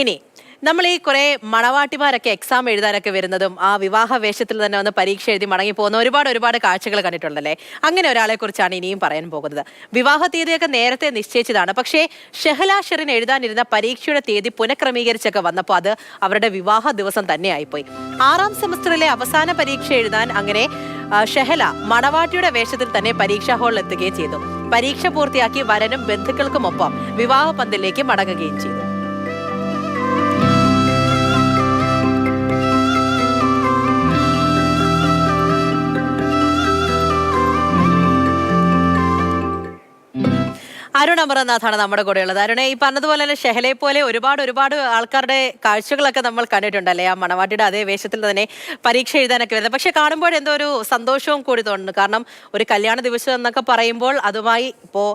ഇനി നമ്മൾ ഈ കുറെ മണവാട്ടിമാരൊക്കെ എക്സാം എഴുതാനൊക്കെ വരുന്നതും ആ വിവാഹ വേഷത്തിൽ തന്നെ വന്ന് പരീക്ഷ എഴുതി മടങ്ങി പോകുന്ന ഒരുപാട് കാഴ്ചകൾ കണ്ടിട്ടുണ്ടല്ലേ. അങ്ങനെ ഒരാളെ കുറിച്ചാണ് ഇനിയും പറയാൻ പോകുന്നത്. വിവാഹ തീയതിയൊക്കെ നേരത്തെ നിശ്ചയിച്ചതാണ്. പക്ഷേ ഷെഹല ഷെറിൻ എഴുതാനിരുന്ന പരീക്ഷയുടെ തീയതി പുനഃക്രമീകരിച്ചൊക്കെ വന്നപ്പോൾ അത് അവരുടെ വിവാഹ ദിവസം തന്നെ ആയിപ്പോയി. 6ാം സെമസ്റ്ററിലെ അവസാന പരീക്ഷ എഴുതാൻ അങ്ങനെ ഷെഹല മണവാട്ടിയുടെ വേഷത്തിൽ തന്നെ പരീക്ഷാ ഹാളിൽ എത്തുകയും ചെയ്തു. പരീക്ഷ പൂർത്തിയാക്കി വരനും ബന്ധുക്കൾക്കുമൊപ്പം വിവാഹ പന്തലിലേക്ക് മടങ്ങുകയും ചെയ്തു. അരുൺ അമർനാഥാണ് നമ്മുടെ കൂടെ ഉള്ളത്. അരുണെ, ഈ പറഞ്ഞതുപോലെ തന്നെ ഷെഹലയെ പോലെ ഒരുപാട് ആൾക്കാരുടെ കാഴ്ചകളൊക്കെ നമ്മൾ കണ്ടിട്ടുണ്ടല്ലേ. ആ മണവാട്ടിയുടെ അതേ വേഷത്തിൽ തന്നെ പരീക്ഷ എഴുതാനൊക്കെ വരുന്നത്. പക്ഷെ കാണുമ്പോൾ എന്തോ ഒരു സന്തോഷവും കൂടി തോന്നുന്നു. കാരണം ഒരു കല്യാണ ദിവസം എന്നൊക്കെ പറയുമ്പോൾ അതുമായി ഇപ്പോൾ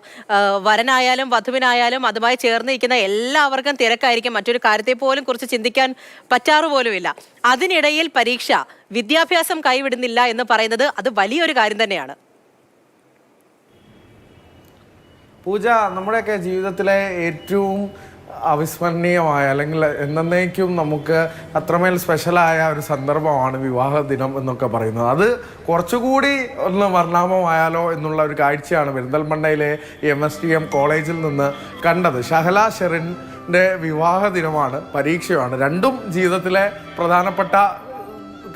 വരനായാലും വധുവിനായാലും അതുമായി ചേർന്നിരിക്കുന്ന എല്ലാവർക്കും തിരക്കായിരിക്കും. മറ്റൊരു കാര്യത്തെ പോലും കുറിച്ച് ചിന്തിക്കാൻ പറ്റാറുപോലുമില്ല. അതിനിടയിൽ പരീക്ഷ, വിദ്യാഭ്യാസം കൈവിടുന്നില്ല എന്ന് പറയുന്നത് അത് വലിയൊരു കാര്യം തന്നെയാണ്. പൂജ, നമ്മുടെയൊക്കെ ജീവിതത്തിലെ ഏറ്റവും അവിസ്മരണീയമായ അല്ലെങ്കിൽ എന്നേക്കും നമുക്ക് അത്രമേൽ സ്പെഷ്യലായ ഒരു സന്ദർഭമാണ് വിവാഹ ദിനം എന്നൊക്കെ പറയുന്നത്. അത് കുറച്ചുകൂടി ഒന്ന് വർണ്ണാമമായാലോ എന്നുള്ള ഒരു കാഴ്ചയാണ് പെരിന്തൽമണ്ണയിലെ MSTM കോളേജിൽ നിന്ന് കണ്ടത്. ഷെഹല ഷെറിൻ്റെ വിവാഹ ദിനമാണ്, പരീക്ഷയാണ്. രണ്ടും ജീവിതത്തിലെ പ്രധാനപ്പെട്ട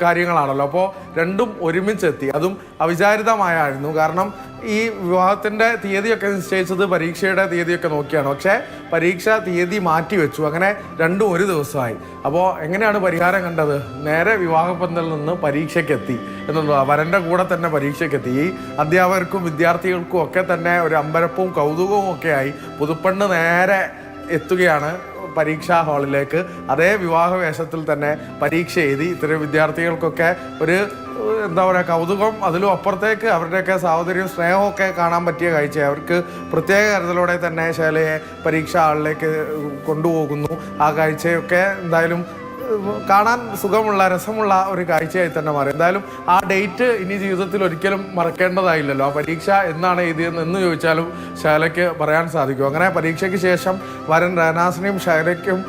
കാര്യങ്ങളാണല്ലോ. അപ്പോൾ രണ്ടും ഒരുമിച്ചെത്തി. അതും അവിചാരിതമായിരുന്നു. കാരണം ഈ വിവാഹത്തിൻ്റെ തീയതിയൊക്കെ നിശ്ചയിച്ചത് പരീക്ഷയുടെ തീയതിയൊക്കെ നോക്കിയാണ്. പക്ഷേ പരീക്ഷ തീയതി മാറ്റിവെച്ചു. അങ്ങനെ രണ്ടും ഒരു ദിവസമായി. അപ്പോൾ എങ്ങനെയാണ് പരിഹാരം കണ്ടത്? നേരെ വിവാഹപ്പന്തലിൽ നിന്ന് പരീക്ഷയ്ക്കെത്തി എന്നുള്ളതാണ്. വരൻ്റെ കൂടെ തന്നെ പരീക്ഷയ്ക്കെത്തി. ഈ അധ്യാപകർക്കും വിദ്യാർത്ഥികൾക്കും ഒക്കെ തന്നെ ഒരു അമ്പരപ്പവും കൗതുകവും ഒക്കെ ആയി. പുതുപ്പെണ്ണ് നേരെ എത്തുകയാണ് പരീക്ഷാ ഹാളിലേക്ക്. അതേ വിവാഹ വേഷത്തിൽ തന്നെ പരീക്ഷ എഴുതി. ഇത്തരം വിദ്യാർത്ഥികൾക്കൊക്കെ ഒരു എന്താ പറയുക, കൗതുകം. അതിലും അപ്പുറത്തേക്ക് അവരുടെയൊക്കെ സാഹോദര്യവും സ്നേഹവും ഒക്കെ കാണാൻ പറ്റിയ കാഴ്ച. അവർക്ക് പ്രത്യേക കരുതലോടെ തന്നെ ഷെഹലയെ പരീക്ഷാ ഹാളിലേക്ക് കൊണ്ടുപോകുന്നു. ആ കാഴ്ചയൊക്കെ എന്തായാലും കാണാൻ സുഖമുള്ള രസമുള്ള ഒരു കാഴ്ചയായി തന്നെ മാറി. എന്തായാലും ആ ഡേറ്റ് ഇനി ജീവിതത്തിൽ ഒരിക്കലും മറക്കേണ്ടതായില്ലല്ലോ. ആ പരീക്ഷ എന്നാണ് എഴുതിയതെന്ന് എന്ന് ചോദിച്ചാലും ഷെഹലയ്ക്ക് പറയാൻ സാധിക്കും. അങ്ങനെ പരീക്ഷയ്ക്ക് ശേഷം വരൻ റഹനാസിനെയും ഷെഹലയ്ക്കും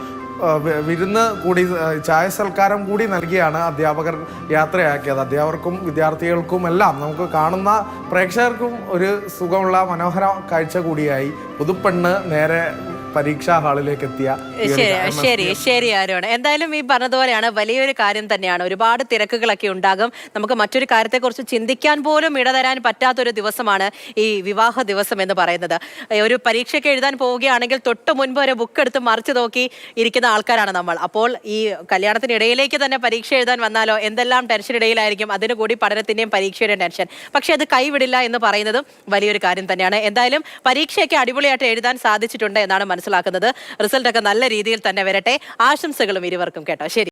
വിരുന്ന് കൂടി, ചായ സൽക്കാരം കൂടി നൽകിയാണ് അധ്യാപകർ യാത്രയാക്കിയത്. അധ്യാപകർക്കും വിദ്യാർത്ഥികൾക്കും എല്ലാം, നമുക്ക് കാണുന്ന പ്രേക്ഷകർക്കും ഒരു സുഖമുള്ള മനോഹര കാഴ്ച കൂടിയായി. പുതുപ്പെണ്ണ് നേരെ പരീക്ഷാ ഹാളിലേക്ക് എത്തിയ. ശരി ആരോണ്. എന്തായാലും ഈ പറഞ്ഞതുപോലെയാണ്, വലിയൊരു കാര്യം തന്നെയാണ്. ഒരുപാട് തിരക്കുകളൊക്കെ ഉണ്ടാകും. നമുക്ക് മറ്റൊരു കാര്യത്തെക്കുറിച്ച് ചിന്തിക്കാൻ പോലും ഇടതരാൻ പറ്റാത്തൊരു ദിവസമാണ് ഈ വിവാഹ ദിവസം എന്ന് പറയുന്നത്. ഒരു പരീക്ഷയ്ക്ക് എഴുതാൻ പോവുകയാണെങ്കിൽ തൊട്ട് മുൻപ് ഒരു ബുക്ക് എടുത്ത് മറിച്ച് നോക്കി ഇരിക്കുന്ന ആൾക്കാരാണ് നമ്മൾ. അപ്പോൾ ഈ കല്യാണത്തിനിടയിലേക്ക് തന്നെ പരീക്ഷ എഴുതാൻ വന്നാലോ എന്തെല്ലാം ടെൻഷനിടയിലായിരിക്കും. അതിന് കൂടി പഠനത്തിന്റെയും പരീക്ഷയുടെയും ടെൻഷൻ. പക്ഷെ അത് കൈവിടില്ല എന്ന് പറയുന്നതും വലിയൊരു കാര്യം തന്നെയാണ്. എന്തായാലും പരീക്ഷയൊക്കെ അടിപൊളിയായിട്ട് എഴുതാൻ സാധിച്ചിട്ടുണ്ട് എന്നാണ് മനസ്സിലാക്കുന്നത്. റിസൾട്ട് ഒക്കെ നല്ല രീതിയിൽ തന്നെ വരട്ടെ. ആശംസകളും ഇരുവർക്കും കേട്ടോ. ശരി.